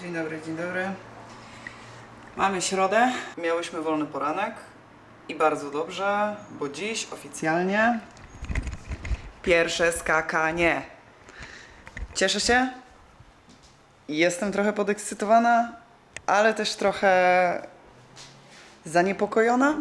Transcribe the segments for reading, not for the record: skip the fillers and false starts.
Dzień dobry, dzień dobry. Mamy środę, miałyśmy wolny poranek i bardzo dobrze, bo dziś oficjalnie pierwsze skakanie. Cieszę się, jestem trochę podekscytowana, ale też trochę zaniepokojona.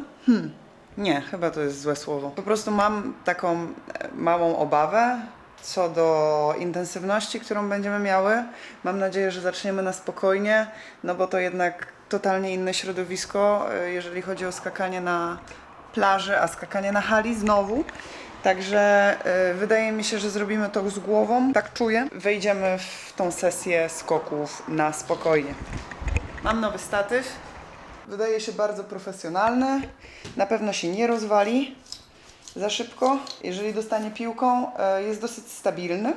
Nie, chyba to jest złe słowo. Po prostu mam taką małą obawę co do intensywności, którą będziemy miały. Mam nadzieję, że zaczniemy na spokojnie, no bo to jednak totalnie inne środowisko, jeżeli chodzi o skakanie na plaży, a skakanie na hali znowu. Także wydaje mi się, że zrobimy to z głową, tak czuję. Wejdziemy w tą sesję skoków na spokojnie. Mam nowy statyw. Wydaje się bardzo profesjonalny. Na pewno się nie rozwali za szybko. Jeżeli dostanie piłką, jest dosyć stabilny.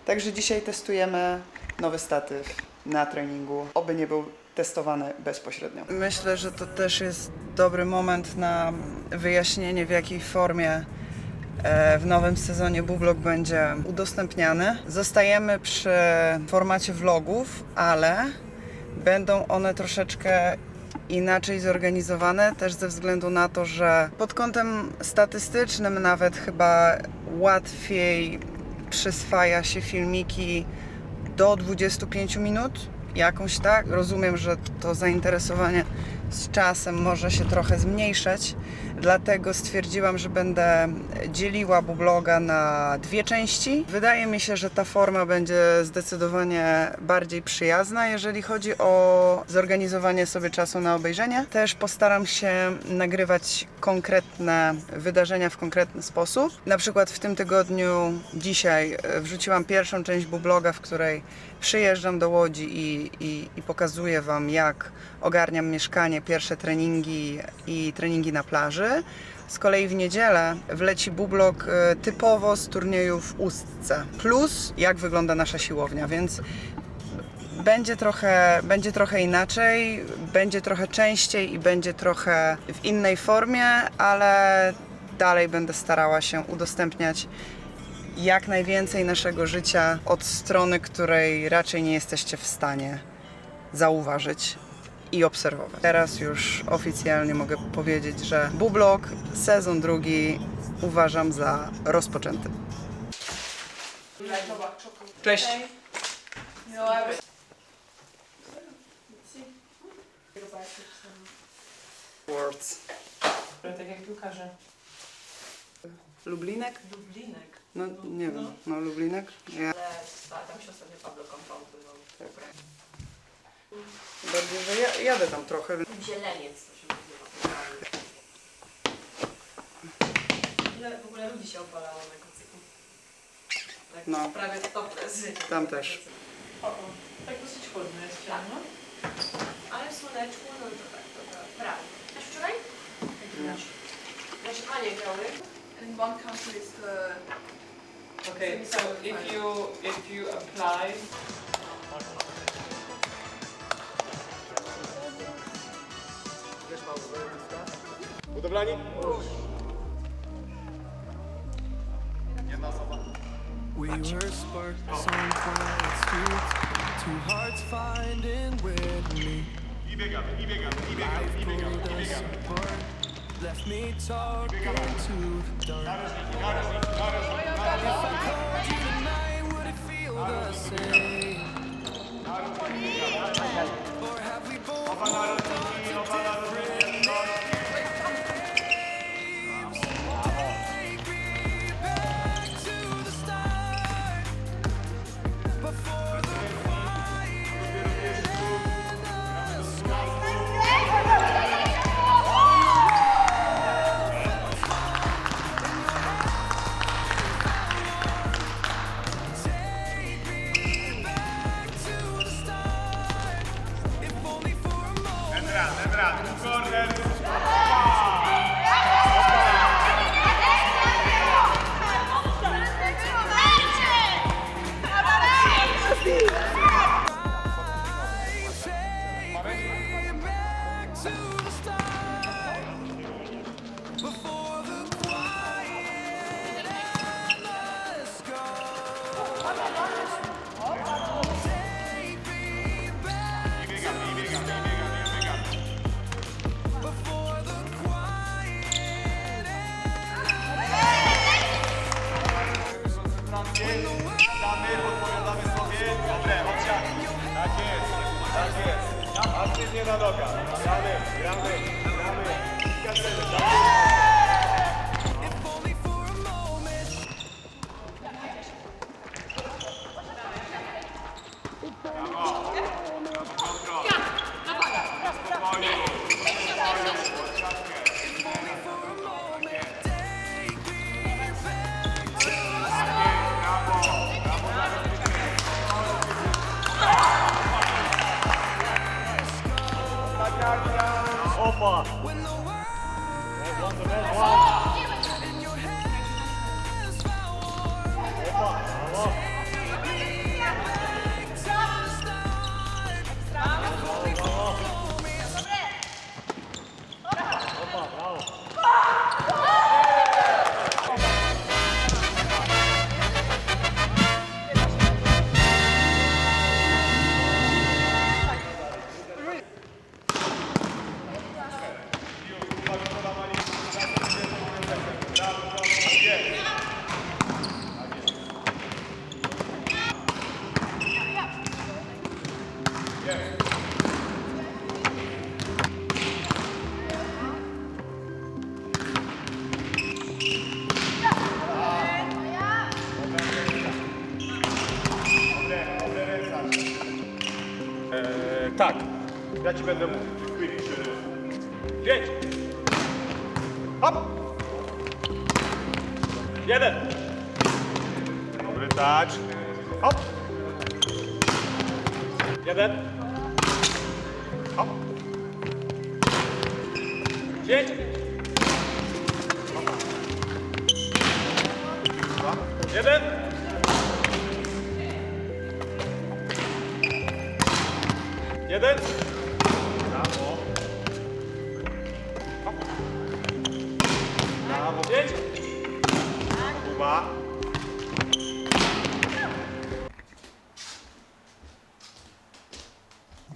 Także dzisiaj testujemy nowy statyw na treningu. Oby nie był testowany bezpośrednio. Myślę, że to też jest dobry moment na wyjaśnienie, w jakiej formie w nowym sezonie Bublok będzie udostępniany. Zostajemy przy formacie vlogów, ale będą one troszeczkę inaczej zorganizowane, też ze względu na to, że pod kątem statystycznym nawet chyba łatwiej przyswaja się filmiki do 25 minut, jakąś tak. Rozumiem, że to zainteresowanie z czasem może się trochę zmniejszać, dlatego stwierdziłam, że będę dzieliła Bubloga na dwie części. Wydaje mi się, że ta forma będzie zdecydowanie bardziej przyjazna, jeżeli chodzi o zorganizowanie sobie czasu na obejrzenie. Też postaram się nagrywać konkretne wydarzenia w konkretny sposób. Na przykład w tym tygodniu, dzisiaj wrzuciłam pierwszą część Bubloga, w której przyjeżdżam do Łodzi i pokazuję Wam, jak ogarniam mieszkanie, pierwsze treningi i treningi na plaży. Z kolei w niedzielę wleci Bublok typowo z turnieju w Ustce. Plus jak wygląda nasza siłownia, więc będzie trochę inaczej, będzie trochę częściej i będzie trochę w innej formie, ale dalej będę starała się udostępniać jak najwięcej naszego życia od strony, której raczej nie jesteście w stanie zauważyć i obserwować. Teraz już oficjalnie mogę powiedzieć, że Bublok sezon drugi uważam za rozpoczęty. Cześć! Words. Tak jak piłkarze. Lublinek? Lublinek. No nie wiem, no Lublinek? Ja. Ale tam się ostatnio Pablo konfrontował. Bardziej, że ja jadę tam trochę. Zieleniec to się nazywa. Ile w ogóle ludzi się opalało na kocyku? Tak No. Prawie topless. Tam też. O, tak dosyć chłodno jest cię, no? Ale w słoneczku, no to tak, prawie. Też wczoraj? Nie. Nasze panie grały. In one country is the Okay, so if you apply Budowlani? We were sparked on quiet streets, two hearts finding where to meet. Life pulled us apart, left me talking to the dark. If I called you tonight, would it feel the same? Or have we both moved on to different names? Take me back to the start, before the quiet and the sky. Take me back to the start, if only for a moment. Take me back to the start, before the quiet and the sky. Take me back. Tak jest. Aktywnie na nogach. Gramy. if only for a moment. Opa! When the world in your hands found warm. Tak. Ja ci będę mówił. Quick, 5. Hop. 1. Dobry touch. Hop. 1. Hop. 5. 1. Jeden. Brawo. Hop. Brawo. 5. Kuba.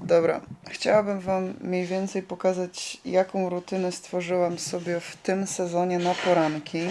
Dobra, chciałabym Wam mniej więcej pokazać, jaką rutynę stworzyłam sobie w tym sezonie na poranki.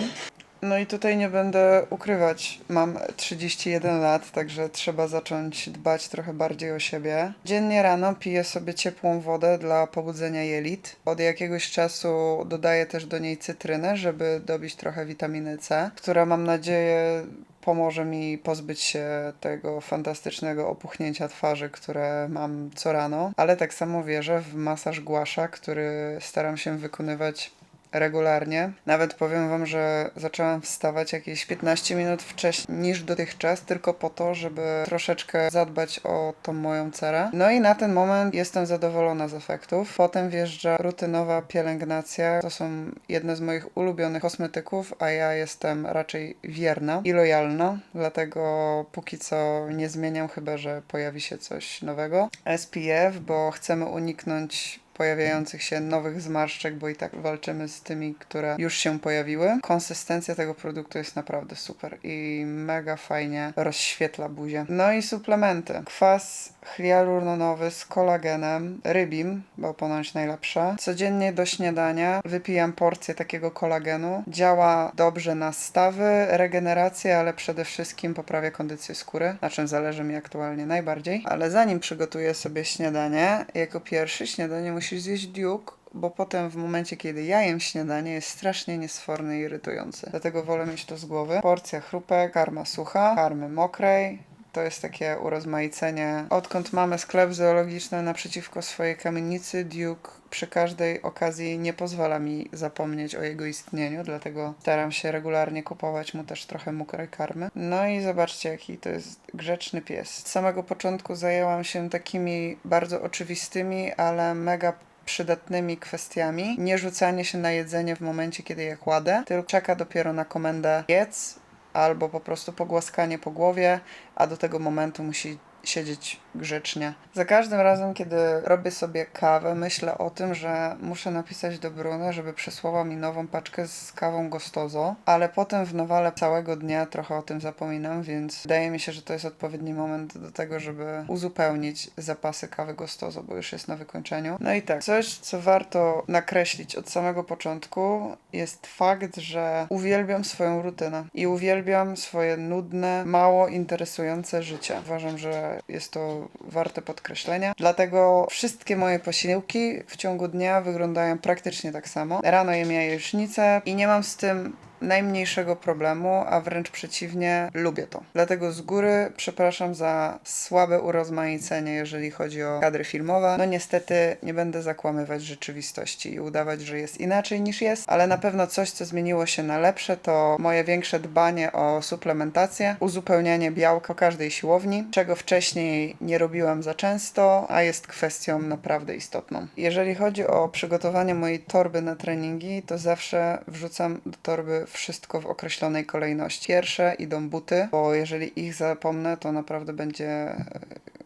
No i tutaj nie będę ukrywać, mam 31 lat, także trzeba zacząć dbać trochę bardziej o siebie. Dziennie rano piję sobie ciepłą wodę dla pobudzenia jelit. Od jakiegoś czasu dodaję też do niej cytrynę, żeby dobić trochę witaminy C, która mam nadzieję pomoże mi pozbyć się tego fantastycznego opuchnięcia twarzy, które mam co rano. Ale tak samo wierzę w masaż głasza, który staram się wykonywać regularnie. Nawet powiem Wam, że zaczęłam wstawać jakieś 15 minut wcześniej niż dotychczas, tylko po to, żeby troszeczkę zadbać o tą moją cerę. No i na ten moment jestem zadowolona z efektów. Potem wjeżdża rutynowa pielęgnacja. To są jedne z moich ulubionych kosmetyków, a ja jestem raczej wierna i lojalna, dlatego póki co nie zmieniam, chyba że pojawi się coś nowego. SPF, bo chcemy uniknąć pojawiających się nowych zmarszczek, bo i tak walczymy z tymi, które już się pojawiły. Konsystencja tego produktu jest naprawdę super i mega fajnie rozświetla buzię. No i suplementy. Kwas hialuronowy z kolagenem, rybim, bo ponoć najlepsze. Codziennie do śniadania wypijam porcję takiego kolagenu. Działa dobrze na stawy, regenerację, ale przede wszystkim poprawia kondycję skóry, na czym zależy mi aktualnie najbardziej. Ale zanim przygotuję sobie śniadanie, jako pierwszy śniadanie musisz zjeść Duke, bo potem w momencie, kiedy ja jem śniadanie, jest strasznie niesforny i irytujący. Dlatego wolę mieć to z głowy. Porcja chrupek, karma sucha, karmy mokrej. To jest takie urozmaicenie. Odkąd mamy sklep zoologiczny naprzeciwko swojej kamienicy, Duke przy każdej okazji nie pozwala mi zapomnieć o jego istnieniu, dlatego staram się regularnie kupować mu też trochę mokrej karmy. No i zobaczcie, jaki to jest grzeczny pies. Z samego początku zajęłam się takimi bardzo oczywistymi, ale mega przydatnymi kwestiami. Nie rzucanie się na jedzenie w momencie, kiedy je kładę, tylko czeka dopiero na komendę jedz, albo po prostu pogłaskanie po głowie, a do tego momentu musi siedzieć grzecznie. Za każdym razem, kiedy robię sobie kawę, myślę o tym, że muszę napisać do Bruno, żeby przysłała mi nową paczkę z kawą Gostozo, ale potem w nawale całego dnia trochę o tym zapominam, więc wydaje mi się, że to jest odpowiedni moment do tego, żeby uzupełnić zapasy kawy Gostozo, bo już jest na wykończeniu. No i tak, coś, co warto nakreślić od samego początku, jest fakt, że uwielbiam swoją rutynę i uwielbiam swoje nudne, mało interesujące życie. Uważam, że że jest to warte podkreślenia. Dlatego wszystkie moje posiłki w ciągu dnia wyglądają praktycznie tak samo. Rano jem jajecznicę i nie mam z tym najmniejszego problemu, a wręcz przeciwnie, lubię to. Dlatego z góry przepraszam za słabe urozmaicenie, jeżeli chodzi o kadry filmowe. No niestety nie będę zakłamywać rzeczywistości i udawać, że jest inaczej niż jest, ale na pewno coś, co zmieniło się na lepsze, to moje większe dbanie o suplementację, uzupełnianie białka po każdej siłowni, czego wcześniej nie robiłam za często, a jest kwestią naprawdę istotną. Jeżeli chodzi o przygotowanie mojej torby na treningi, to zawsze wrzucam do torby wszystko w określonej kolejności. Pierwsze idą buty, bo jeżeli ich zapomnę, to naprawdę będzie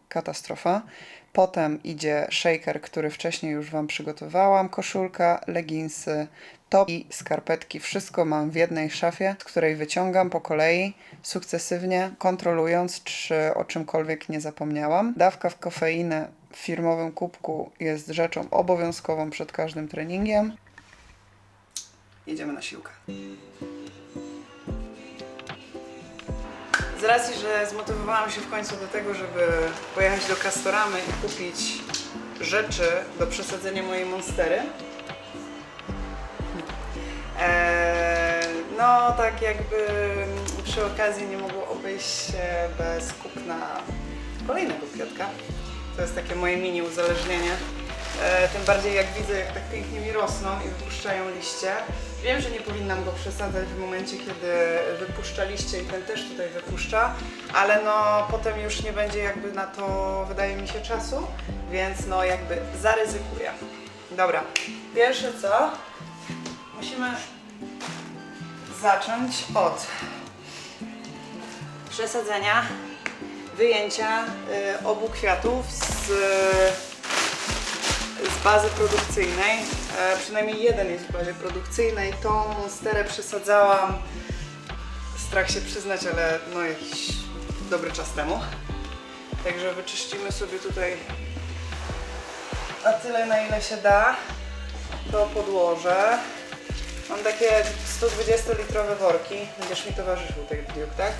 katastrofa. Potem idzie shaker, który wcześniej już Wam przygotowałam, koszulka, leginsy, top i skarpetki. Wszystko mam w jednej szafie, z której wyciągam po kolei, sukcesywnie, kontrolując, czy o czymkolwiek nie zapomniałam. Dawka w kofeinę w firmowym kubku jest rzeczą obowiązkową przed każdym treningiem. Jedziemy na siłkę. Z racji, że zmotywowałam się w końcu do tego, żeby pojechać do Castoramy i kupić rzeczy do przesadzenia mojej monstery, no tak jakby przy okazji nie mogło obejść się bez kupna kolejnego kwiatka. To jest takie moje mini uzależnienie. Tym bardziej jak widzę, jak tak pięknie mi rosną i wypuszczają liście. Wiem, że nie powinnam go przesadzać w momencie, kiedy wypuszcza liście i ten też tutaj wypuszcza, ale no potem już nie będzie jakby na to, wydaje mi się, czasu, więc no jakby zaryzykuję. Dobra, pierwsze co? Musimy zacząć od przesadzenia, wyjęcia obu kwiatów z bazy produkcyjnej. Przynajmniej jeden jest w bazie produkcyjnej. Tą monsterę przesadzałam, strach się przyznać, ale no jakiś dobry czas temu. Także wyczyścimy sobie tutaj na tyle, na ile się da to podłoże. Mam takie 120-litrowe worki. Będziesz mi towarzyszył, tak Duke, tak?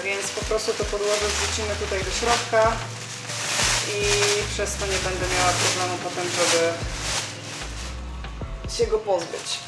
Więc po prostu to podłoże wrzucimy tutaj do środka i przez to nie będę miała problemu potem, żeby się go pozbyć.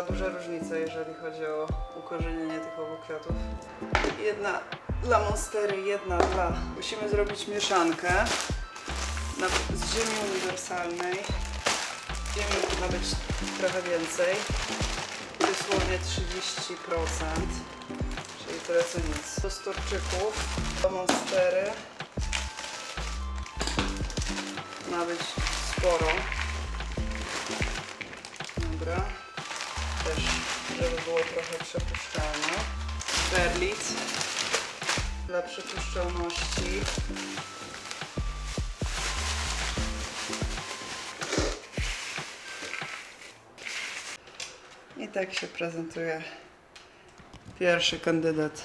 Duża różnica, jeżeli chodzi o ukorzenienie tych obu kwiatów. Jedna dla monstery, jedna dla... Musimy zrobić mieszankę z ziemi uniwersalnej. Ziemi powinna być trochę więcej, dosłownie 30%, czyli tyle co nic. Do storczyków, do monstery ma być sporo. Dobra. Też, żeby było trochę przepuszczalne. Perlit dla przepuszczalności. I tak się prezentuje pierwszy kandydat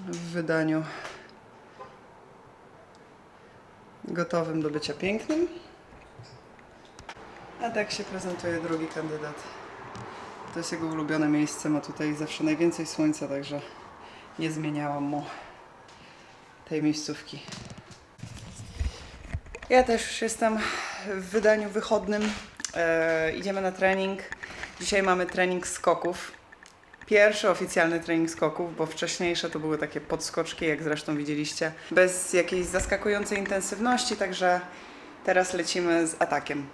w wydaniu gotowym do bycia pięknym. A tak się prezentuje drugi kandydat. To jest jego ulubione miejsce, ma tutaj zawsze najwięcej słońca, także nie zmieniałam mu tej miejscówki. Ja też już jestem w wydaniu wychodnym. Idziemy na trening. Dzisiaj mamy trening skoków. Pierwszy oficjalny trening skoków, bo wcześniejsze to były takie podskoczki, jak zresztą widzieliście, bez jakiejś zaskakującej intensywności, także teraz lecimy z atakiem.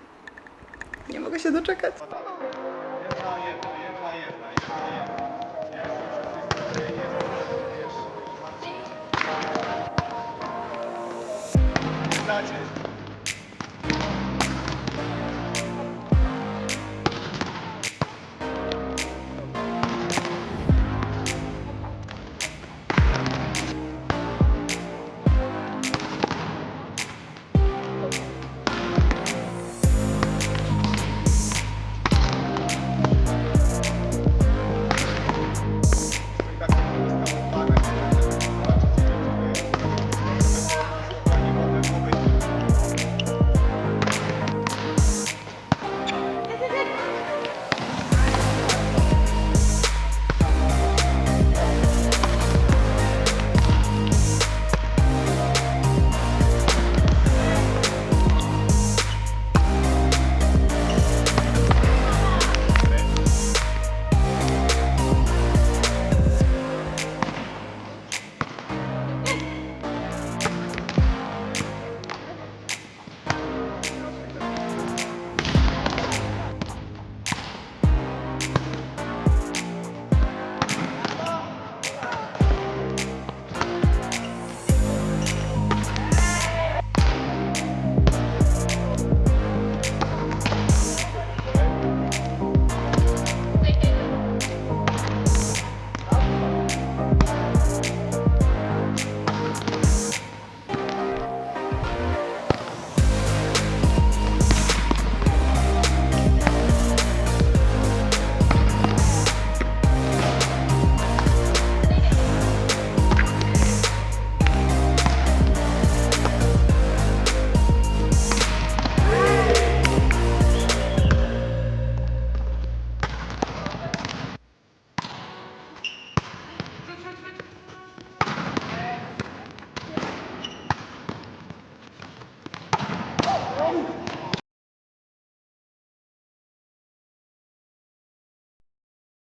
Nie mogę się doczekać.